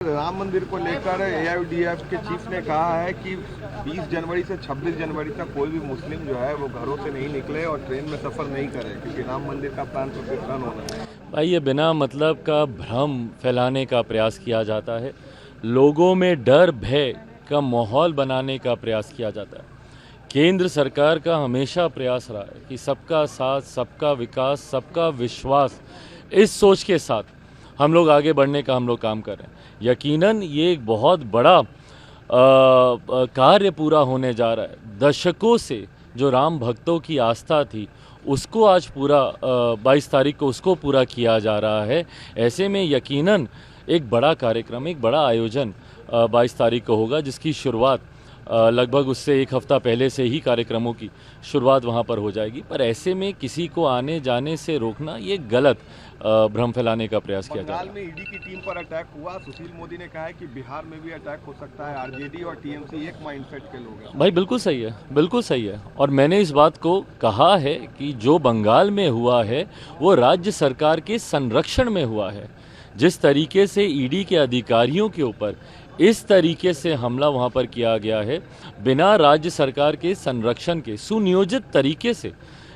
राम मंदिर को लेकर एआईयूडीएफ के चीफ ने कहा है कि 20 जनवरी से 26 जनवरी तक कोई भी मुस्लिम जो है वो घरों से नहीं निकले और ट्रेन में सफ़र नहीं करे, क्योंकि राम मंदिर का प्राण प्रतिष्ठान होना है। भाई, ये बिना मतलब का भ्रम फैलाने का प्रयास किया जाता है, लोगों में डर भय का माहौल बनाने का प्रयास किया जाता है। केंद्र सरकार का हमेशा प्रयास रहा है कि सबका साथ, सबका विकास, सबका विश्वास, इस सोच के साथ हम लोग आगे बढ़ने का हम लोग काम कर रहे हैं। यकीनन ये एक बहुत बड़ा कार्य पूरा होने जा रहा है। दशकों से जो राम भक्तों की आस्था थी उसको आज पूरा 22 तारीख को उसको पूरा किया जा रहा है। ऐसे में यकीनन एक बड़ा कार्यक्रम, एक बड़ा आयोजन 22 तारीख को होगा, जिसकी शुरुआत लगभग उससे एक हफ्ता पहले से ही कार्यक्रमों की शुरुआत वहां पर हो जाएगी। पर ऐसे में किसी को आने जाने से रोकना ये गलत भ्रम फैलाने का प्रयास किया जा रहा है। बंगाल में ईडी की टीम पर अटैक हुआ, सुशील मोदी ने कहा है कि बिहार में भी अटैक हो सकता है। आरजेडी और टीएमसी एक माइंडसेट के लोग हैं। भाई बिल्कुल सही है, बिल्कुल सही है। और मैंने इस बात को कहा है कि जो बंगाल में हुआ है वो राज्य सरकार के संरक्षण में हुआ है। जिस तरीके से ईडी के अधिकारियों के ऊपर इस तरीके से हमला वहां पर किया गया है, बिना राज्य सरकार के संरक्षण के सुनियोजित तरीके से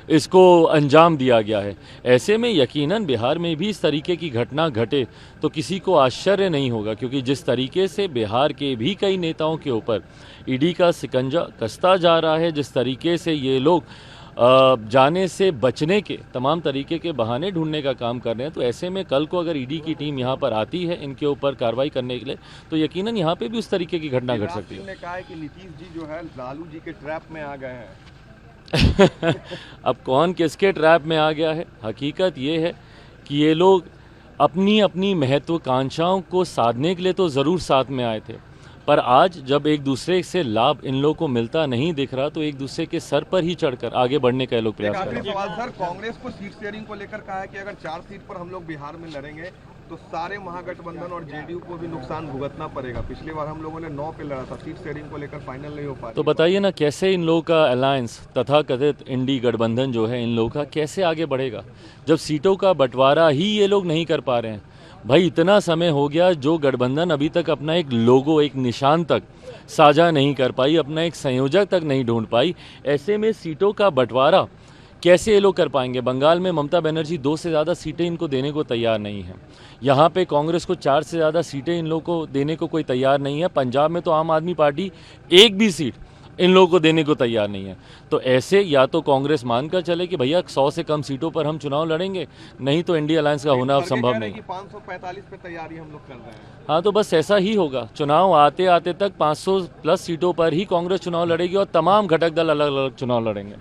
इसको अंजाम दिया गया है। ऐसे में यकीनन बिहार में भी इस तरीके की घटना घटे तो किसी को आश्चर्य नहीं होगा, क्योंकि जिस तरीके से बिहार के भी कई नेताओं के ऊपर ईडी का शिकंजा कसता जा रहा है, जिस तरीके से ये लोग जाने से बचने के तमाम तरीके के बहाने ढूंढने का काम कर रहे हैं, तो ऐसे में कल को अगर ईडी की टीम यहाँ पर आती है इनके ऊपर कार्रवाई करने के लिए, तो यकीनन यहाँ पे भी उस तरीके की घटना घट सकती है। ने कहा है कि नीतीश जी जो है लालू जी के ट्रैप में आ गए हैं। अब कौन किसके ट्रैप में आ गया है? हकीकत ये है कि ये लोग अपनी अपनी महत्वाकांक्षाओं को साधने के लिए तो ज़रूर साथ में आए थे, पर आज जब एक दूसरे से लाभ इन लोगों को मिलता नहीं दिख रहा तो एक दूसरे के सर पर ही चढ़कर आगे बढ़ने का ये लोग प्रयास कर रहे हैं। सवाल सर, कांग्रेस को सीट शेयरिंग को लेकर कहा है कि अगर 4 सीट पर हम लोग बिहार में लड़ेंगे तो सारे महागठबंधन और जेडीयू को भी नुकसान भुगतना पड़ेगा। पिछली बार हम लोगों ने 9 पे लड़ा था, सीट शेयरिंग को लेकर फाइनल नहीं हो पाया। तो बताइए ना, कैसे इन लोगों का अलायंस तथा कथित इंडी गठबंधन जो है इन लोगों का कैसे आगे बढ़ेगा, जब सीटों का बंटवारा ही ये लोग नहीं कर पा रहे हैं। भाई इतना समय हो गया, जो गठबंधन अभी तक अपना एक लोगो, एक निशान तक साझा नहीं कर पाई, अपना एक संयोजक तक नहीं ढूंढ पाई, ऐसे में सीटों का बंटवारा कैसे ये लोग कर पाएंगे? बंगाल में ममता बनर्जी 2 से ज़्यादा सीटें इनको देने को तैयार नहीं है। यहाँ पे कांग्रेस को 4 से ज़्यादा सीटें इन लोगों को देने को कोई तैयार नहीं है। पंजाब में तो आम आदमी पार्टी एक भी सीट इन लोगों को देने को तैयार नहीं है। तो ऐसे या तो कांग्रेस मानकर चले कि भैया 100 से कम सीटों पर हम चुनाव लड़ेंगे, नहीं तो इंडिया अलायंस का होना संभव नहीं। 545 पे तैयारी हम लोग कर रहे हैं। हाँ, तो बस ऐसा ही होगा। चुनाव आते आते तक 500 प्लस सीटों पर ही कांग्रेस चुनाव लड़ेगी और तमाम घटक दल अलग अलग चुनाव लड़ेंगे।